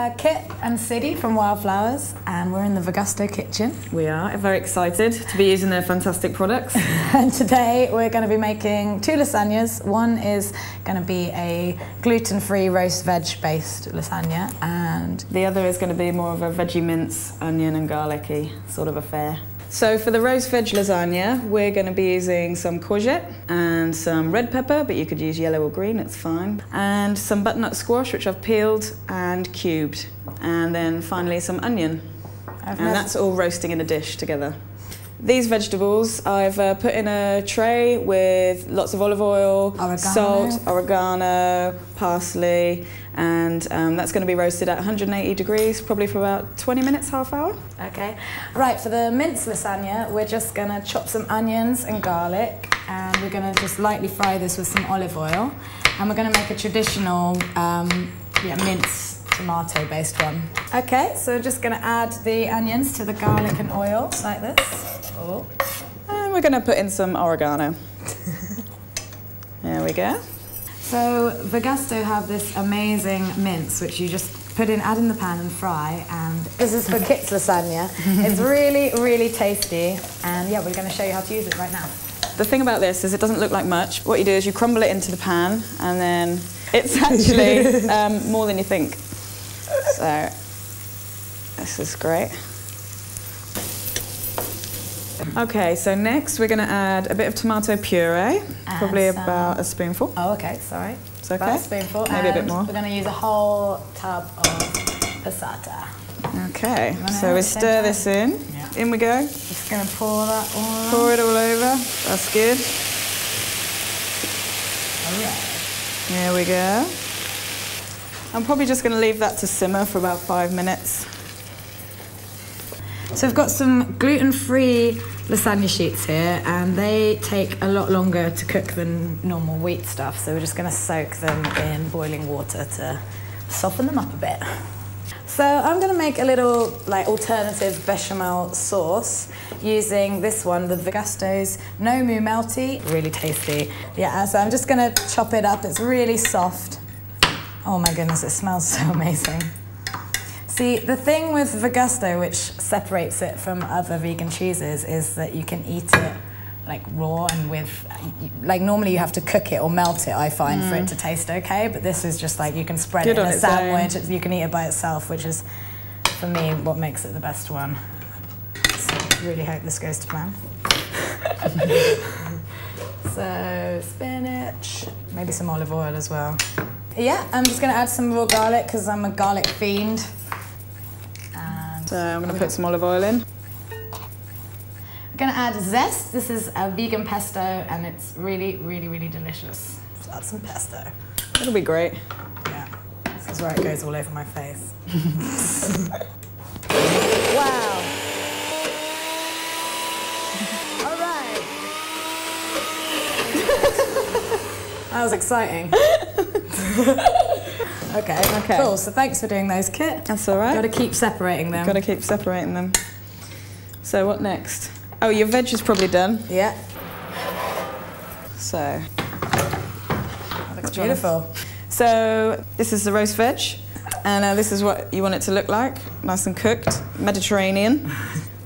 Kit and Siddy from Wildflowers, and we're in the Vegusto kitchen. We are very excited to be using their fantastic products. And today we're going to be making 2 lasagnas. One is going to be a gluten-free roast veg-based lasagna, and the other is going to be more of a veggie mince, onion and garlicky sort of affair. So for the roast veg lasagna, we're going to be using some courgette and some red pepper, but you could use yellow or green, it's fine. And some butternut squash, which I've peeled and cubed. And then finally some onion. And that's all roasting in a dish together. These vegetables I've put in a tray with lots of olive oil, salt, oregano, parsley, and that's going to be roasted at 180 degrees, probably for about 20 minutes, half hour. Okay. Right, for the minced lasagna, we're just going to chop some onions and garlic, and we're going to just lightly fry this with some olive oil, and we're going to make a traditional minced tomato-based one. Okay, so we're just going to add the onions to the garlic and oil, like this. Oh. And we're going to put in some oregano. There we go. So Vegusto have this amazing mince which you just add in the pan and fry, and this is for Kit's lasagna. It's really, really tasty, and yeah, we're going to show you how to use it right now. The thing about this is it doesn't look like much. What you do is you crumble it into the pan, and then it's actually more than you think. So this is great. Okay, so next we're going to add a bit of tomato puree, probably about a spoonful. Oh, okay, sorry. It's okay. About a spoonful. Maybe a bit more. We're going to use a whole tub of passata. Okay, so we stir this in. Yeah. In we go. Just going to pour that all over. Pour it all over. That's good. All right. There we go. I'm probably just going to leave that to simmer for about 5 minutes. So we've got some gluten-free lasagna sheets here, and they take a lot longer to cook than normal wheat stuff, so we're just going to soak them in boiling water to soften them up a bit. So I'm going to make a little alternative bechamel sauce using this one, the Vegusto's No Moo Melty. Really tasty. Yeah, so I'm just going to chop it up. It's really soft. Oh my goodness, it smells so amazing. See, the thing with Vegusto, which separates it from other vegan cheeses, is that you can eat it raw and with, normally you have to cook it or melt it, I find, for it to taste okay, but this is just you can spread it in a sandwich, you can eat it by itself, which is, for me, what makes it the best one. So I really hope this goes to plan. So, spinach, maybe some olive oil as well. Yeah, I'm just going to add some raw garlic because I'm a garlic fiend. So I'm going to put some olive oil in. I'm going to add zest. This is a vegan pesto, and it's really, really, really delicious. So add some pesto. It'll be great. Yeah, this is where it goes all over my face. Wow. All right. That was exciting. Okay, cool. So thanks for doing those, Kit. That's all right. Got to keep separating them. Got to keep separating them. So what next? Oh, your veg is probably done. Yeah. So. That looks beautiful. So this is the roast veg, and this is what you want it to look like. Nice and cooked, Mediterranean.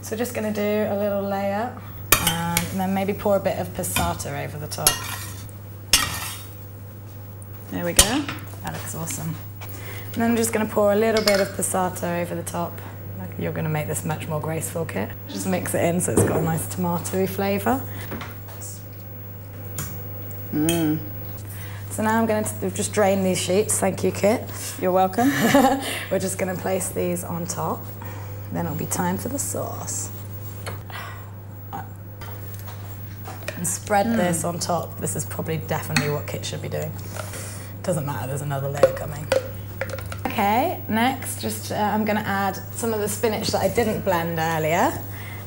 So just going to do a little layer, and then maybe pour a bit of passata over the top. There we go. That looks awesome. And then I'm just going to pour a little bit of passata over the top. You're going to make this much more graceful, Kit. Just mix it in so it's got a nice tomatoey flavour. So now I'm going to just drain these sheets. Thank you, Kit. You're welcome. We're just going to place these on top. Then it'll be time for the sauce. And spread this on top. This is probably definitely what Kit should be doing. Doesn't matter, there's another layer coming. Okay, next, I'm going to add some of the spinach that I didn't blend earlier,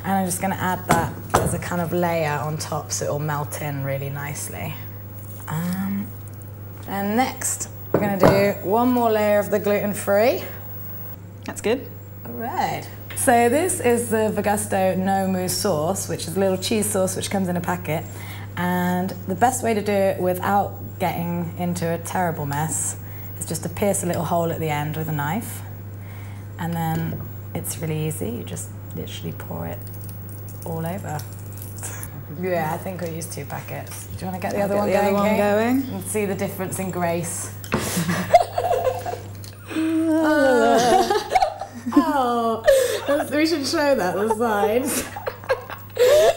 and I'm just going to add that as a kind of layer on top so it'll melt in really nicely. And next, we're going to do one more layer of the gluten-free. That's good. All right. So this is the Vegusto No Moo sauce, which is a little cheese sauce which comes in a packet. And the best way to do it without getting into a terrible mess is just to pierce a little hole at the end with a knife. And then it's really easy, you just literally pour it all over. Yeah, I think we'll use 2 packets. Do you want to get the other one going? And see the difference in grace. Oh, we should show that, the sides.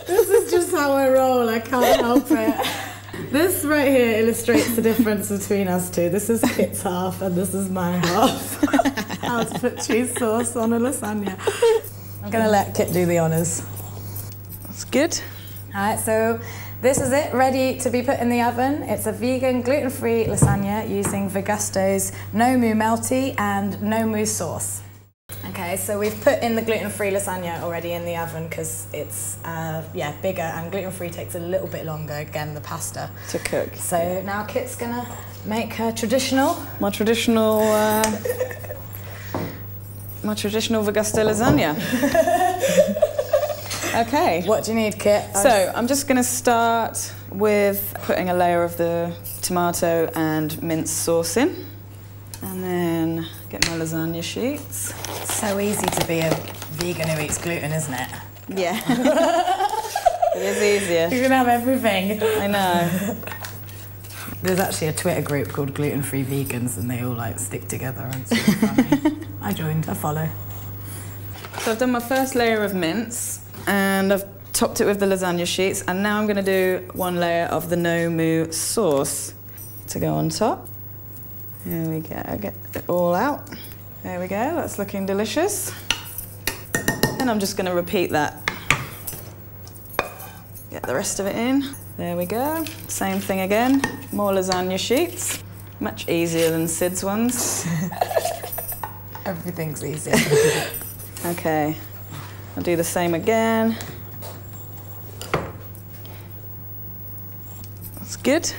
This is just how I roll, I can't help it. This right here illustrates the difference between us two. This is Kit's half and this is my half. How to put cheese sauce on a lasagna. I'm going to let Kit do the honours. That's good. Alright, so this is it, ready to be put in the oven. It's a vegan, gluten-free lasagna using Vegusto's no moo melty and no moo sauce. Okay, so we've put in the gluten-free lasagna already in the oven because it's bigger, and gluten-free takes a little bit longer, again, the pasta. To cook. So now Kit's gonna make her traditional. My traditional Vegusto lasagna. Okay. What do you need, Kit? So I'm just going to start with putting a layer of the tomato and mince sauce in, and then get my lasagna sheets. It's so easy to be a vegan who eats gluten, isn't it? Yeah. It is easier. You can have everything. I know. There's actually a Twitter group called Gluten-Free Vegans, and they all like stick together, and it's really funny. I joined, I follow. So I've done my first layer of mince, and I've topped it with the lasagna sheets, and now I'm going to do 1 layer of the no moo sauce to go on top. There we go, get it all out. There we go, that's looking delicious. And I'm just going to repeat that. Get the rest of it in. There we go, same thing again, more lasagna sheets. Much easier than Sid's ones. Everything's easy. Okay, I'll do the same again. That's good.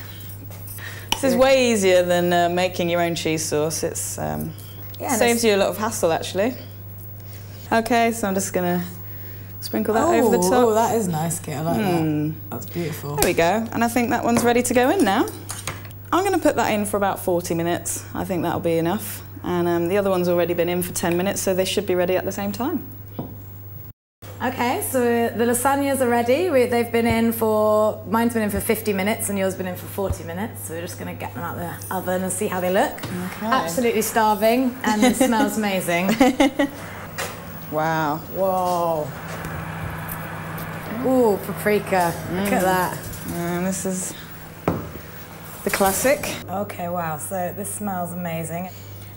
This is way easier than making your own cheese sauce. It saves you a lot of hassle, actually. Okay, so I'm just gonna sprinkle that over the top. Oh, that is nice, Kit. I like that. That's beautiful. There we go. And I think that one's ready to go in now. I'm going to put that in for about 40 minutes. I think that'll be enough. And the other one's already been in for 10 minutes, so they should be ready at the same time. Okay, so the lasagnas are ready. They've been in for, mine's been in for 50 minutes and yours been in for 40 minutes. So we're just going to get them out the oven and see how they look. Okay. Absolutely starving, and it smells amazing. Wow. Whoa. Ooh, paprika. Look at that. And this is the classic. Okay, wow, so this smells amazing.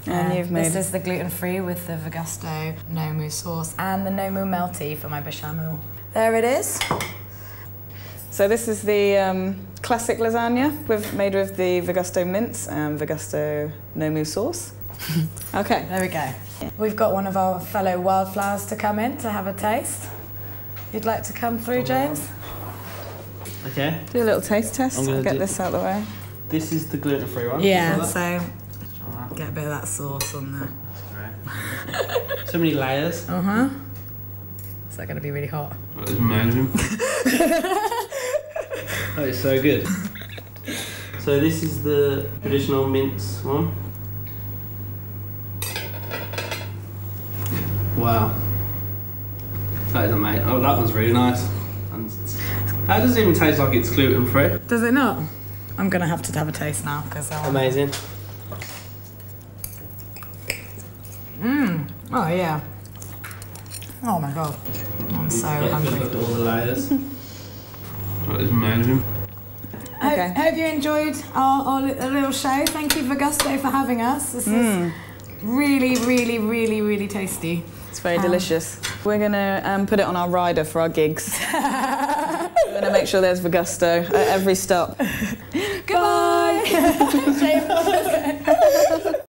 And you've made... This is the gluten-free with the Vegusto no moo sauce and the no moo melty for my bechamel. There it is. So this is the classic lasagna made with the Vegusto mince and Vegusto no moo sauce. Okay. There we go. We've got one of our fellow wildflowers to come in to have a taste. You'd like to come through, James? Okay. Do a little taste test. I'll get this out of the way. This is the gluten-free one? Yeah, so get a bit of that sauce on there. Right. So many layers. Uh-huh. Is that going to be really hot? That is amazing. That is so good. So this is the traditional mince one. Wow. That is amazing. Oh, that one's really nice. That doesn't even taste like it's gluten-free. Does it not? I'm going to have a taste now because amazing. Oh yeah. Oh my god. I'm so hungry. Look at all the layers. That is amazing. Okay. Hope you enjoyed our little show. Thank you, Vegusto, for having us. This is really, really, really, really tasty. It's very delicious. We're going to put it on our rider for our gigs. We're going to make sure there's Vegusto at every stop. Goodbye!